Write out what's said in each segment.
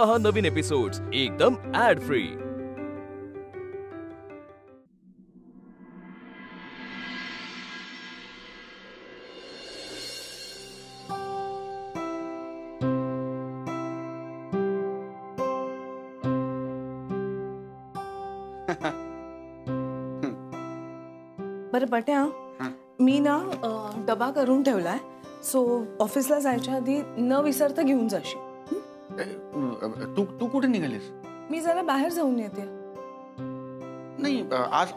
पहा नवीन एपिसोड्स एकदम add free. बरं पट्या, मी ना डबा करून ठेवलाय, सो ऑफिसला जायच्या आधी न विसरता घेऊन जाशील। तू कुठे निघालीस? मी जरा बाहेर जाऊन येते। नाही, आज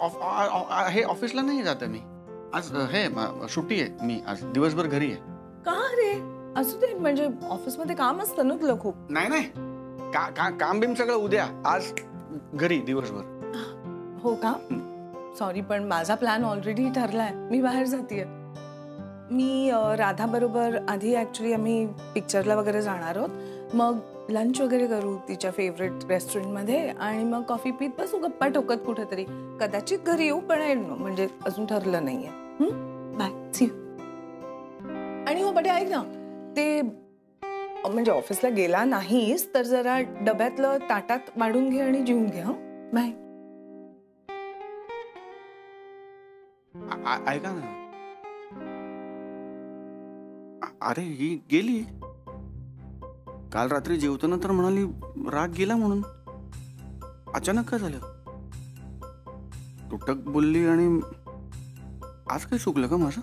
हे ऑफिसला नाही जाते मी। आज हे सुट्टी आहे, मी आज दिवसभर घरी आहे। का रे? असू दे, म्हणजे ऑफिसमध्ये काम असतं ना तुला खूप। नाही, काम बिम सगळं उद्या, आज घरी दिवसभर। हो का? सॉरी, पण माझा प्लॅन ऑलरेडी ठरलाय, मी बाहेर जातीये। मी राधा बरोबर आधी ऍक्च्युली आम्ही पिक्चरला वगैरे जाणार आहोत, मग लंच वगैरे करू तिच्या फेवरेट रेस्टॉरंटमध्ये आणि मग कॉफी पीत बसू गप्पा ठोकत कुठेतरी। कदाचित घरी येऊ, पण म्हणजे अजून ठरलं नाहीये। Bye, see you. आणि हो बटे, ऐक ना, ते म्हणजे ऑफिसला गेला नाहीस तर जरा डब्यातलं ताटात वाढून घे आणि जेवून घे। बाय। ऐका ना, अरे ही गेली काल रात्री जेवताना तर म्हणाली राग गेला म्हणून। अचानक काय झालं? तुटक बोलली आणि आज काय चुकलं का माझं?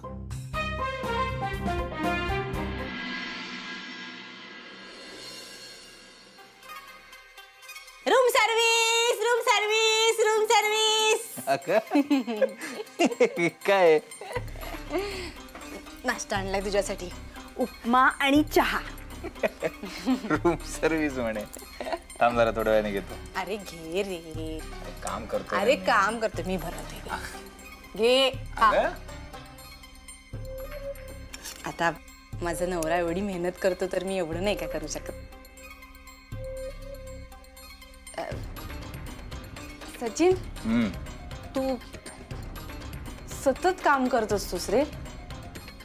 Room service, room service, room service. काय नाश्ता आणलाय तुझ्यासाठी, उपमा आणि चहा। रूम सर्व्हिस म्हणे? थांब जरा थोड्या वेळाने घेतो। अरे घे रे, काम करतो। अरे काम करतो मी, भरवते, घे। आता माझा नवरा एवढी मेहनत करतो तर मी एवढं नाही काय करू शकत। सचिन, तू सतत काम करत असतोस रे।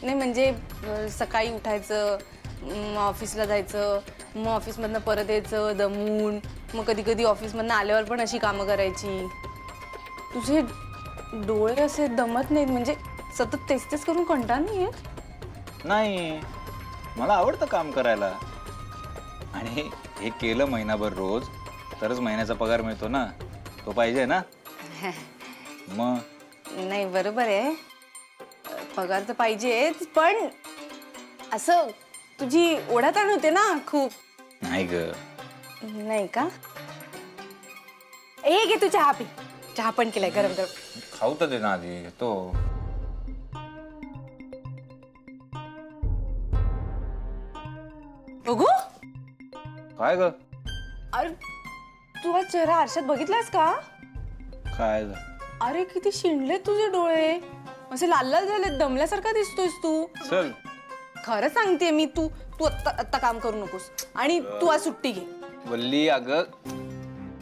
नाही म्हणजे सकाळी उठायचं, ऑफिसला जायचं, मग ऑफिसमधनं परत यायचं दमून, मग कधी कधी ऑफिसमधनं आल्यावर पण अशी कामं करायची। तुझे डोळे असे दमत नाहीत? म्हणजे सतत तेच तेच करून कंटाळा नाही येत? नाही, मला आवडतं काम करायला, आणि हे केलं महिनाभर रोज तरच महिन्याचा पगार मिळतो ना, तो पाहिजे ना। मग नाही, बरोबर आहे, पगार तर पाहिजेच, पण असं तुझी ओढाताण होते ना खूप। नाही ग। नाही का? ए घे तू चहा पी, चहा पण केलाय गरम गरम। खाऊ तर दे ना आधी तो। बघू काय ग? अरे तू हा चेहरा आरशात बघितलास का? काय? अरे किती शिंडले तुझे डोळे, असे लाल लाल झाले, दमल्यासारखा दिसतोयस तू। चल खरं सांगते मी, तू तू आत्ता काम करू नकोस आणि तू आज सुट्टी घे। वल्ली, अगं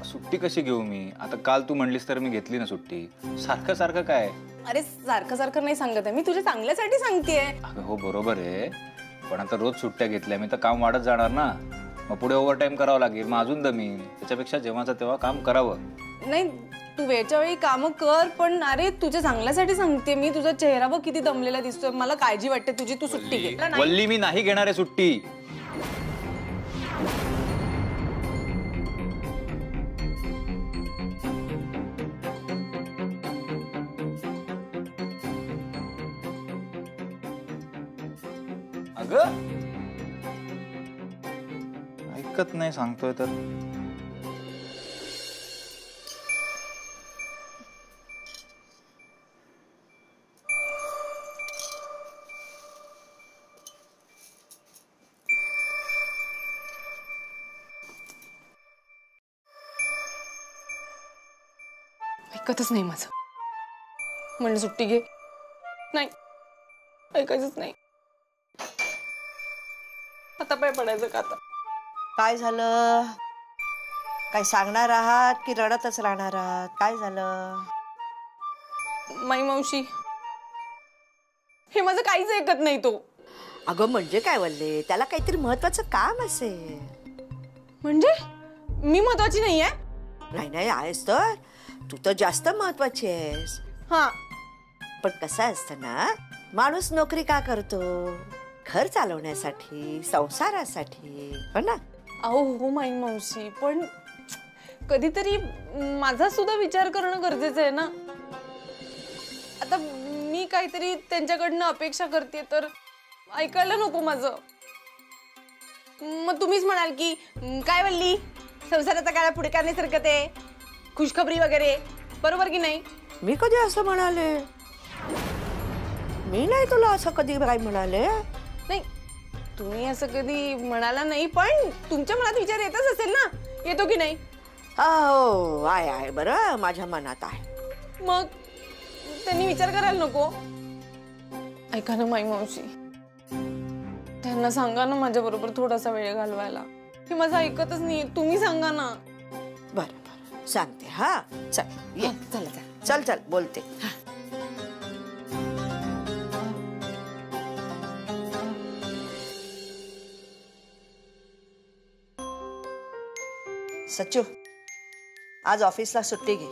सुट्टी कशी घेऊ मी आता? काल तू म्हणलीस तर मी घेतली ना सुट्टी। सारखं सारखं काय? अरे सारखं सारखं नाही सांगत आहे मी, तुझ्या चांगल्यासाठी सांगतेय। अगं हो बरोबर आहे, पण आता रोज सुट्ट्या घेतल्या मी तर काम वाढत जाणार ना, मग पुढे ओव्हरटाईम करावं लागेल, मग अजून दमीन। त्याच्यापेक्षा जेव्हाचं तेव्हा काम करावं। नाही, तू वेळच्या वेळी काम कर, पण अरे तुझ्या चांगल्यासाठी सांगते मी, तुझा चेहरा बघ किती दमलेला दिसतोय, मला काळजी वाटते तुझी, तू सुट्टी घे। वल्ली, मी नाही घेणार आहे सुट्टी। अगं ऐकत नाही, सांगतोय तर। ऐकतच नाही माझं, म्हणलं सुट्टी घे, नाही ऐकायचंच नाही। आता पाय पडायचं का? आता काय झालं? काय सांगणार आहात की रडतच राहणार आहात? काय झालं? माई मावशी, हे माझं काहीच ऐकत नाही तो। अगं म्हणजे काय वल्ले, त्याला काहीतरी महत्त्वाचं काम असेल। म्हणजे मी महत्वाची नाहीये? नाही नाही आहेस तर, तू तर जास्त महत्वाची आहेस. हा. पण कसं असतं ना, माणूस नोकरी का करतो? घर चालवण्यासाठी, संसारासाठी, हो ना? अहो हो माई मावशी, पण कधीतरी माझा सुद्धा विचार करणं गरजेचं आहे ना. आता मी काहीतरी त्यांच्याकडनं अपेक्षा करते तर ऐकायला नको माझं. मग तुम्हीच म्हणाल की काय वल्ली, संसाराचा काळा पुढे का नाही सरकत आहे, खुशखबरी वगैरे, बरोबर की नाही? मी कधी असं म्हणाले? मी नाही तुला असं कधी काय म्हणाले. नाही, तुम्ही असं कधी म्हणाला नाही, पण तुमच्या मनात विचार येतच असेल ना, येतो की नाही? हो आहे बरं, माझ्या मनात आहे. मग त्यांनी विचार करायला नको? ऐका ना माई मावशी, त्यांना सांगा ना माझ्या बरोबर थोडासा वेळ घालवायला. हे माझं ऐकतच नाहीये, तुम्ही सांगा ना. बरं सांगते. हा चल ये. चला चल चल बोलते. सच्चू, आज ऑफिसला सुट्टी घे.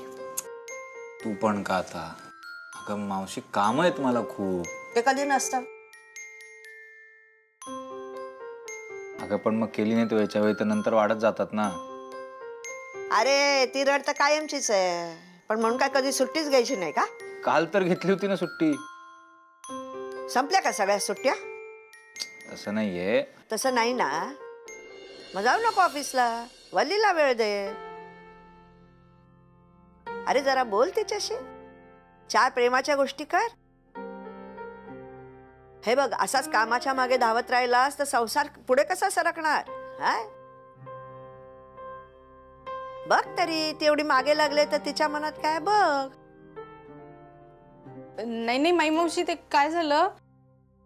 तू पण का आता? अगं मावशी, काम आहेत मला खूप. ते कधी नसतं. अगं पण मग केली नाही तू याच्या वेळी तर नंतर वाढत जातात ना. अरे ती रड तर कायमचीच आहे, पण म्हणून काय कधी सुट्टीच घ्यायची नाही का? काल तर घेतली होती ना सुट्टी. संपल्या का सगळ्या सुट्ट्या? तसं नाहीये. तसं नाही ना, मग जाऊ नको ऑफिसला, वल्लीला वेळ दे. अरे जरा बोल तिच्याशी, 4 प्रेमाच्या गोष्टी कर. हे बघ, असाच कामाच्या मागे धावत राहिलास तर संसार पुढे कसा सरकणार? बघ तरी, ती एवढी मागे लागले तर तिच्या मनात काय बघ. नाही नाही माई मावशी, ते काय झालं,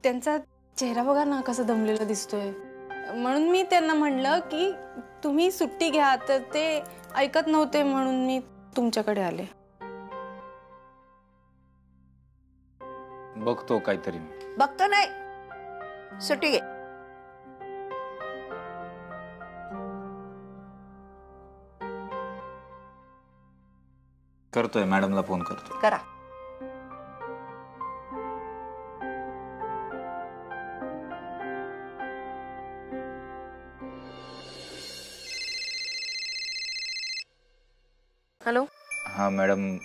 त्यांचा चेहरा बघा ना कसा दमलेला दिसतोय. म्हणून मी त्यांना म्हणलं की तुम्ही सुट्टी घ्या, तर ते ऐकत नव्हते, म्हणून मी तुमच्याकडे आले. बघतो काहीतरी. बघतो नाही, सुट्टी घे. करतोय, मॅडमला फोन करतो. करा. हॅलो. हा मॅडम,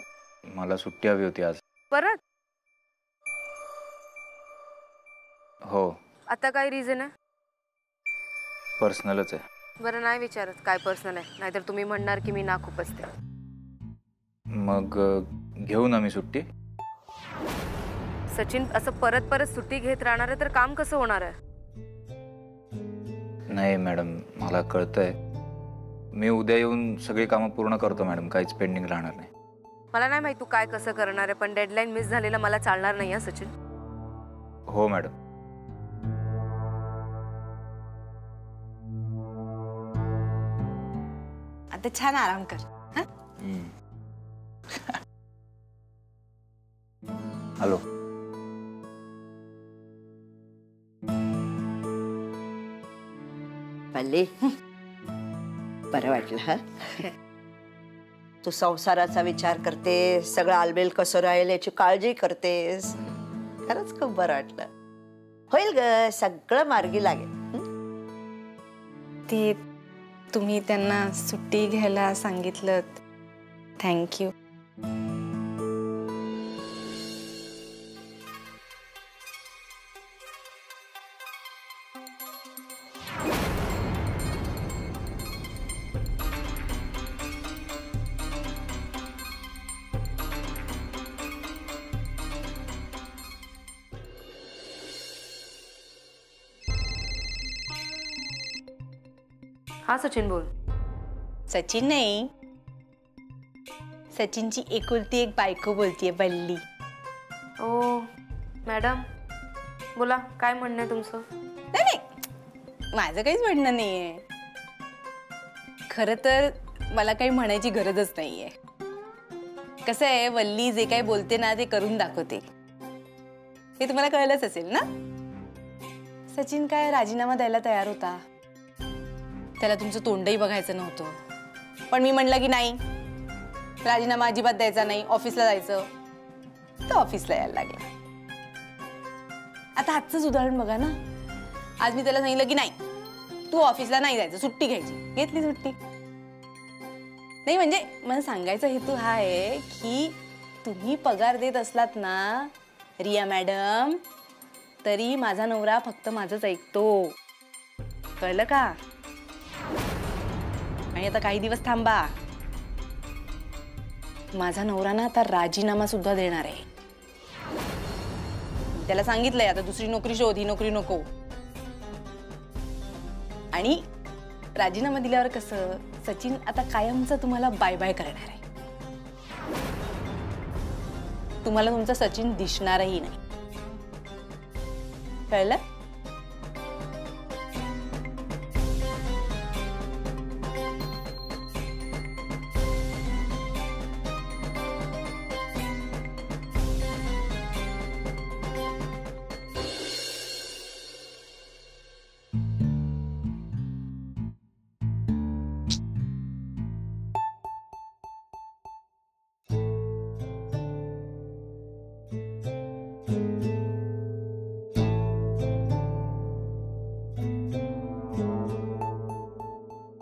मला सुट्टी हवी होती आज. परत? हो. आता काय रिझन आहे? पर्सनलच आहे. बरं नाही विचारत काय पर्सनल आहे, नाहीतर तुम्ही म्हणणार की मी ना खूप असते. मग घेऊ ना मी सुट्टी? सचिन, असं परत परत सुट्टी घेत राहणार आहे तर काम कसं होणार आहे? नाही मॅडम, मला कळतंय. मी उद्या येऊन सगळी कामं पूर्ण करतो मॅडम, काहीच पेंडिंग राहणार नाही. मला नाही माहिती तू काय कसं करणार आहे, पण डेडलाईन मिस झालेला मला चालणार नाही सचिन. हो मॅडम. आता छान आराम कर. हॅलो. पल्ली, बरं वाटलं. हा तू संसाराचा विचार करतेस, सगळं आलबेल कसं राहील याची काळजी करतेस. खरंच खूप बरं वाटलं. होईल ग, सगळं मार्गी लागेल. ते तुम्ही त्यांना सुट्टी घ्यायला सांगितलं, थँक्यू. हा सचिन बोल. सचिन नाही, सचिनची एकुलती एक बायको बोलतीये, बल्ली. ओ मॅडम बोला, काय म्हणणं आहे तुमचं? नाही नाही, माझं काहीच म्हणणं नाहीये. खरं तर मला काही म्हणायची गरजच नाहीये. कसं आहे, वल्ली जे काही बोलते ना ते करून दाखवते, हे तुम्हाला कळलंच असेल ना. सचिन काय राजीनामा द्यायला तयार होता, त्याला तुमचं तोंडही बघायचं नव्हतं. पण मी म्हणलं की नाही, राजीनामा अजिबात द्यायचा नाही, ऑफिसला जायचं, तर ऑफिसला यायला लागला. आता आजचंच उदाहरण बघा ना. आज मी त्याला सांगितलं की नाही, तू ऑफिसला नाही जायचं, सुट्टी घ्यायची, घेतली सुट्टी. नाही म्हणजे मला सांगायचा हेतू हा आहे की तुम्ही पगार देत असलात ना रिया मॅडम, तरी माझा नवरा फक्त माझंच ऐकतो, कळलं का? आणि आता काही दिवस थांबा, माझा नवरा ना आता राजीनामा सुद्धा देणार आहे. त्याला सांगितलंय आता दुसरी नोकरी शोध, ही नोकरी नको. आणि राजीनामा दिल्यावर कसं सचिन आता कायमचं तुम्हाला बाय बाय करणार आहे. तुम्हाला तुमचा सचिन दिसणारही नाही, कळलं?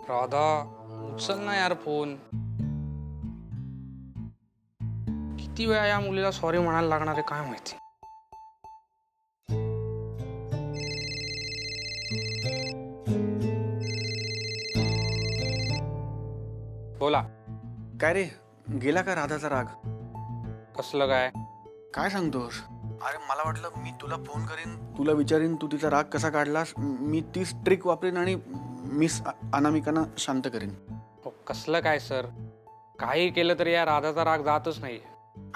राधा उचल ना यार फोन. किती वेळा या मुलीला सॉरी म्हणायला लागणार आहे काय माहिती. बोला. काय रे, गेला का राधाचा राग? कसलं काय? काय सांगतोस? अरे मला वाटलं मी तुला फोन करीन, तुला विचारीन तू तिचा राग कसा काढलास, मी तीच ट्रिक वापरीन आणि मिस अनामिकांना शांत करीन. कसलं काय सर, काही केलं तरी या राधाचा राग जातच नाही.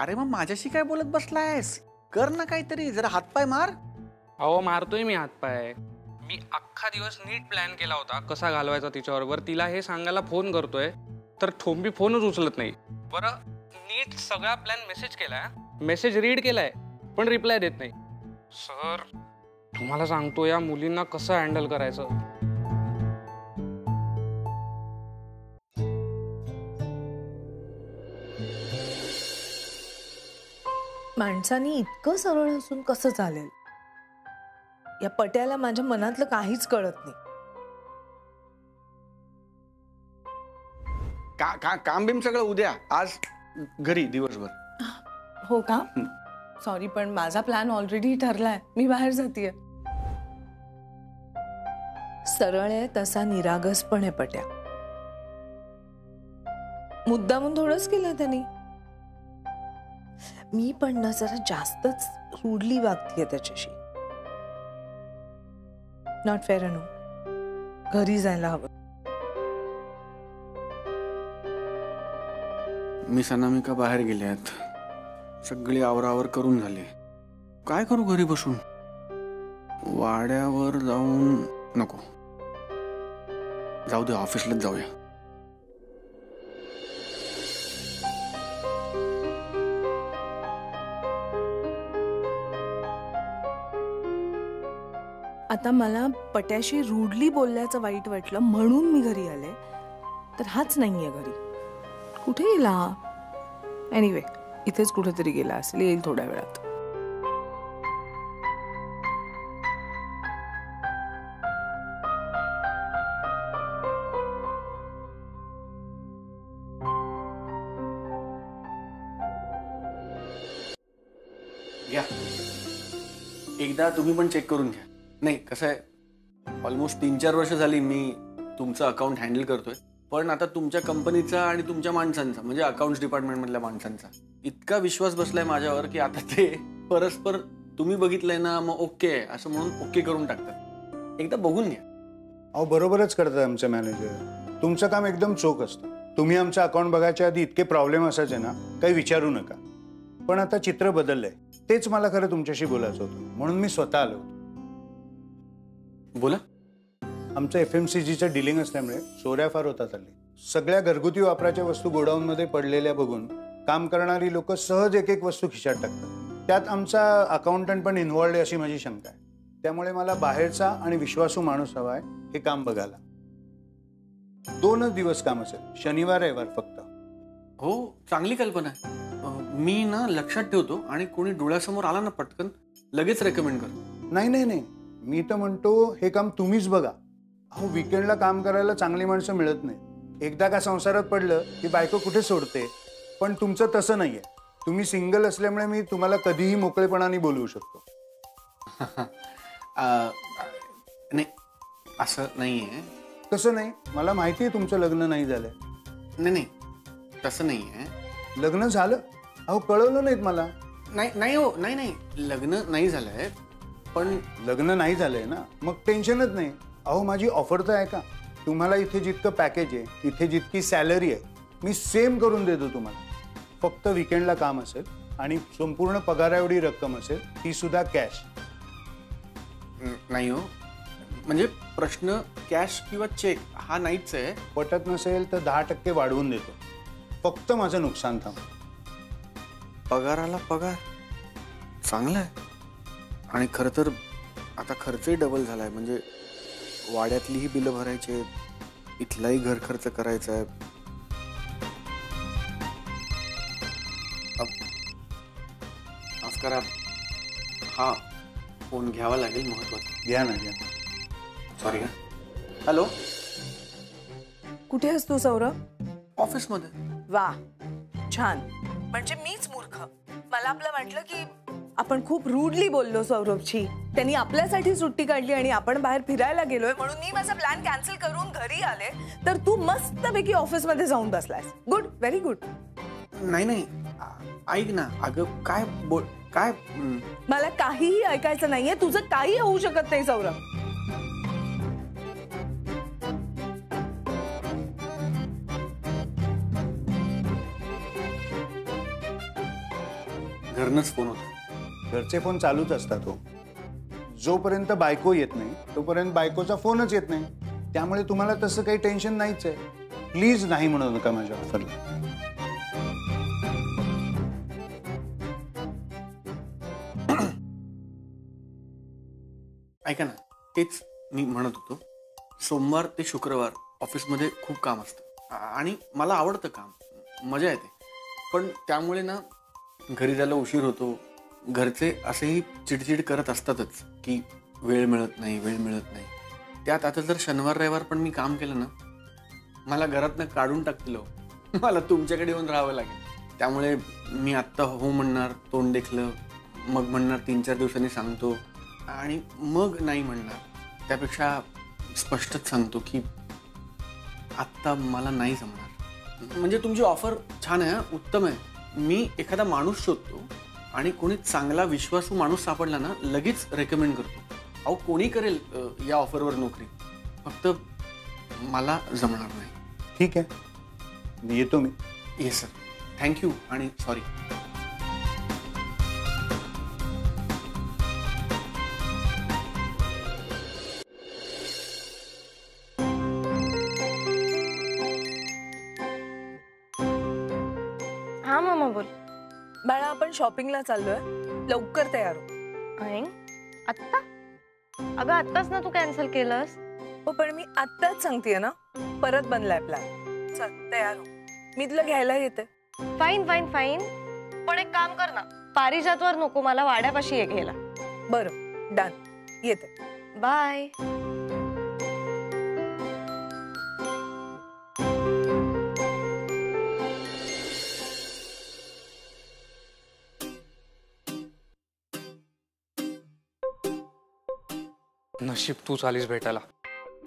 अरे मग माझ्याशी काय बोलत बसलायस? कर ना काहीतरी, जरा हातपाय मार. अहो मारतोय मी हातपाय. मी अख्खा दिवस नीट प्लॅन केला होता कसा घालवायचा तिच्याबरोबर, तिला हे सांगायला फोन करतोय तर ठोंबी फोनच उचलत नाही. बरं नीट सगळा प्लॅन मेसेज केलाय, मेसेज रीड केलाय, पण रिप्लाय देत नाही. सर तुम्हाला सांगतो या मुलींना कसं हँडल करायचं. माणसाने इतकं सरळ असून कसं चालेल? या पट्याला माझ्या मनातलं काहीच कळत नाही. काम बिम सगळं उद्या, आज घरी दिवसभर. हो का? सॉरी पण माझा प्लॅन ऑलरेडी ठरलाय, मी बाहेर जातीये. सरळ आहे तसा निरागस पण आहे पट्या. मुद्दामून थोडंच केलं त्यांनी. मी पण ना जरा जास्तच रूडली वागतीये त्याच्याशी. नॉट फेअर अनु. घरी जायला हवं. मिस अनामिका बाहेर गेल्यात, सगळी आवरावर करून झाले. काय करू घरी बसून? वाड्यावर जाऊन नको, जाऊ दे ऑफिसलाच जाऊया. आता मला पट्याशी रूडली बोलल्याचं वाईट वाटलं म्हणून मी घरी आले, तर हाच नाहीये घरी. कुठे गेला? एनिवे इथेच कुठेतरी गेला असेल, येईल थोड्या वेळात. घ्या, एकदा तुम्ही पण चेक करून घ्या. नाही कसं आहे, ऑलमोस्ट 3-4 वर्ष झाली मी तुमचं अकाउंट हँडल करतोय, पण आता तुमच्या कंपनीचा आणि तुमच्या माणसांचा म्हणजे अकाउंट्स डिपार्टमेंट मधल्या माणसांचा इतका विश्वास बसलाय माझ्यावर की आता ते परस्पर तुम्ही बघितलंय ना मग ओके असं म्हणून ओके करून टाकतात. एकदा बघून घ्या. अहो बरोबरच करतात आमचे मॅनेजर. तुमचं काम एकदम चोख असतं. तुम्ही आमचं अकाउंट बघायच्या आधी इतके प्रॉब्लेम असायचे ना, काही विचारू नका. पण आता चित्र बदललंय, तेच मला खरं तुमच्याशी बोलायचं होतं, म्हणून मी स्वतः आलो होतो. बोला. आमचं FMCGचं डीलिंग असल्यामुळे चोऱ्या फार होतात हल्ली. सगळ्या घरगुती वापराच्या वस्तू गोडाऊनमध्ये पडलेल्या बघून काम करणारी लोक सहज एक वस्तू खिशात टाकतात. त्यात आमचा अकाउंटंट पण इन्व्हॉल्ड आहे अशी माझी शंका आहे. त्यामुळे मला बाहेरचा आणि विश्वासू माणूस हवाय हे काम बघायला. 2च दिवस काम असेल, शनिवार रविवार फक्त. हो, चांगली कल्पना आहे. मी ना लक्षात ठेवतो आणि कोणी डोळ्यासमोर आला ना पटकन लगेच रेकमेंड करतो. नाही नाही नाही, मी तर म्हणतो हे काम तुम्हीच बघा. अहो, विकेंडला काम करायला चांगली माणसं मिळत नाही. एकदा का संसारात पडलं की बायको कुठे सोडते. पण तुमचं तसं नाहीये. तुम्ही सिंगल असल्यामुळे मी तुम्हाला कधीही मोकळेपणाने बोलवू शकतो. नाही, असं नाहीये. तसं नाही, मला माहिती आहे तुमचं लग्न नाही झालंय. नाही नाही, तसं नाहीये. लग्न झालं? अहो, कळवलं नाहीत मला. नाही नाही हो, नाही नाही, लग्न नाही झालंय. पण लग्न नाही झालंय ना, मग टेन्शनच नाही. अहो, माझी ऑफर तर आहे का, तुम्हाला इथे जितकं पॅकेज आहे, इथे जितकी सॅलरी आहे, मी सेम करून देतो तुम्हाला. फक्त विकेंडला काम असेल आणि संपूर्ण पगारा एवढी रक्कम असेल, ती सुद्धा कॅश. नाही हो, म्हणजे प्रश्न कॅश किंवा चेक हा नाहीच आहे. पटत नसेल तर 10% वाढवून देतो. फक्त माझं नुकसान थांब. पगाराला पगार चांगला आहे. आणि खरं तर आता खर्चही डबल झालाय. म्हणजे वाड्यातलीही बिलं भरायची आहेत, इथलाही घर खर्च करायचा आहे. माफ करा, हा फोन घ्यावा लागेल, महत्वाचा. घ्या ना, घ्या. सॉरी. हॅलो, कुठे आहेस तू सौरभ? ऑफिसमध्ये. वा, छान. म्हणजे मीच मूर्ख. मला आपलं वाटलं की आपण खूप रूडली बोललो सौरभची. त्यांनी आपल्यासाठी सुट्टी काढली आणि आपण बाहेर फिरायला गेलोय म्हणून मी माझा प्लॅन कॅन्सल करून घरी आले, तर तू मस्तपैकी ऑफिसमध्ये जाऊन बसलायस. Good, very good. नाही नाही, ऐक ना. अगं काय बोल, काय? मला काहीही ऐकायचं नाहीये. तुझं काही होऊ शकत नाही सौरभ. घरनच फोन होता. घरचे फोन चालूच असतात. हो, जोपर्यंत बायको येत नाही तोपर्यंत बायकोचा फोनच येत नाही. त्यामुळे तुम्हाला तसं काही टेन्शन नाहीच आहे. प्लीज नाही म्हणू नका माझ्या ऑफरला. ऐका ना, तेच मी म्हणत होतो. सोमवार ते शुक्रवार ऑफिसमध्ये खूप काम असतं आणि मला आवडतं काम, मजा येते. पण त्यामुळे ना घरी जायला उशीर होतो. घरचे असेही चिडचिड करत असतातच की वेळ मिळत नाही, वेळ मिळत नाही. त्यात आता जर शनिवार रविवार पण मी काम केलं ना, मला घरातनं काढून टाकतील. मला तुमच्याकडे येऊन राहावं लागेल. त्यामुळे मी आत्ता हो म्हणणार, तोंड देखलं, मग म्हणणार 3-4 दिवसांनी सांगतो आणि मग नाही म्हणणार. त्यापेक्षा स्पष्टच सांगतो की आत्ता मला नाही जमणार. म्हणजे तुमची ऑफर छान आहे, उत्तम आहे. मी एखादा माणूस शोधतो आणि कोणी चांगला विश्वासू माणूस सापडला ना, लगेच रेकमेंड करतो. अहो, कोणी करेल या ऑफरवर नोकरी. फक्त मला जमणार नाही. ठीक आहे, मी येतो. मी येस सर, थँक्यू आणि सॉरी. हा मामा बोल. बाळा, आपण शॉपिंगला चाललोय, लवकर तयार हो. आत्ता? अगं आत्ताच ना तू कॅन्सल केलंस. हो, पण मी आत्ताच सांगतेय ना, परत बनलाय प्लॅन. चल तयार हो, मी तुला घ्यायला येते. Fine fine fine. पण एक काम कर ना, पारिजातवर नको, मला वाड्यापाशी ये घ्यायला. बरं, डन, येते. बाय. नशीब तूच आलीस भेटायला.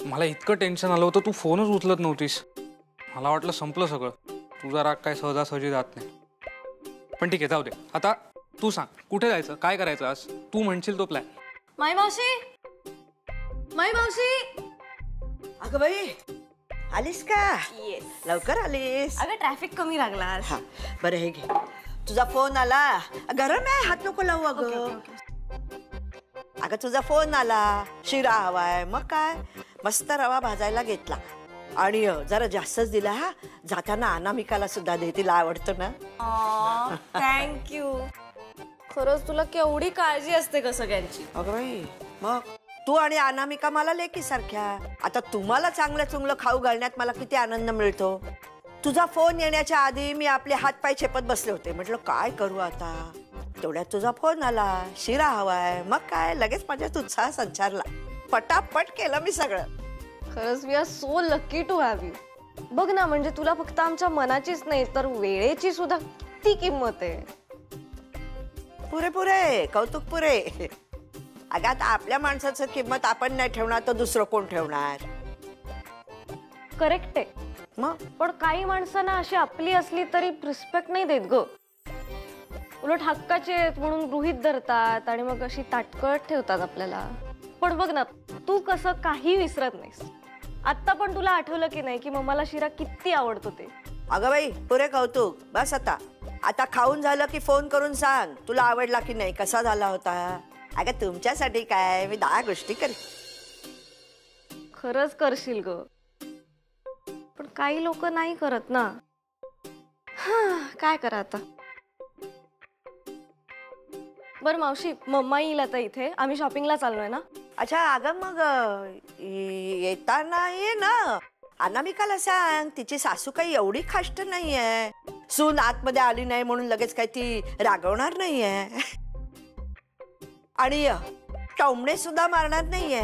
मला इतकं टेन्शन आलं होतं, तू फोनच उचलत नव्हतीस. मला वाटलं संपलं सगळं. तुझा राग काय सहजासहजी जात नाही. पण ठीक आहे, जाऊ दे. आता तू सांग, कुठे जायचं, काय करायचं आज? तू म्हणशील तो प्लॅन. माई मावशी, माई मावशी. अगं बाई, आलीस का? येस. लवकर आलीस. अगं ट्रॅफिक कमी लागला आज. हा, बरं, हे घे. तुझा फोन आला. गरम आहे, हात नको लावू. अगं अगं तुझा फोन आला, शिरा हवाय. मग काय, मस्त रवा भाजायला घेतला आणि जरा जास्तच दिला. हा, जाताना अनामिकाला सुद्धा दे, तिला आवडतो ना. थँक्यू. खरंच तुला केवढी काळजी असते का सगळ्यांची. अगं बाई, मग तू आणि अनामिका मला लेकी सारख्या. आता तुम्हाला चांगलं चुंगलं खाऊ घालण्यात मला किती आनंद मिळतो. तुझा फोन येण्याच्या आधी मी आपले हातपाय छेपत बसले होते. म्हटलं काय करू आता. तेवढ्यात तुझा फोन आला, शिरा हवाय. मग काय लगेच माझ्यात उत्साह संचारला. पटापट केलं मी सगळं. खरंच we are so lucky to have you. बघ ना, म्हणजे तुला फक्त आमच्या मनाचीच नाही तर वेळेची सुद्धा किती किंमत आहे. पुरे पुरे कौतुक पुरे. अगं आता आपल्या माणसाचं किंमत आपण नाही ठेवणार तर दुसरं कोण ठेवणार. करेक्ट आहे. मग पण काही माणसांना अशी आपली असली तरी रिस्पेक्ट नाही देत ग. उलट हक्काचे आहेत म्हणून गृहीत धरतात आणि मग अशी ताटकळत ठेवतात आपल्याला. पण बघ ना, तू कसं काही विसरत नाहीस. आत्ता पण तुला आठवलं की नाही की मम्माला शिरा किती आवडतो ते. अगं बाई पुरे कौतुक. बस आता आता खाऊन झालं की फोन करून सांग तुला आवडला की नाही, कसा झाला होता. अगं तुमच्यासाठी काय मी 10 गोष्टी करेन. खरंच करशील ग. पण काही लोक नाही करत ना. काय करा आता. बर मावशी, मम्मा येईल आता इथे. आम्ही शॉपिंगला चाललोय ना. अच्छा अगं मग येताना ये ना. अनामिकाला सांग तिची सासू काही एवढी खाष्ट नाहीये. सून आतमध्ये आली नाही म्हणून लगेच काही ती रागवणार नाहीये आणि टोमणे सुद्धा मारणार नाहीये.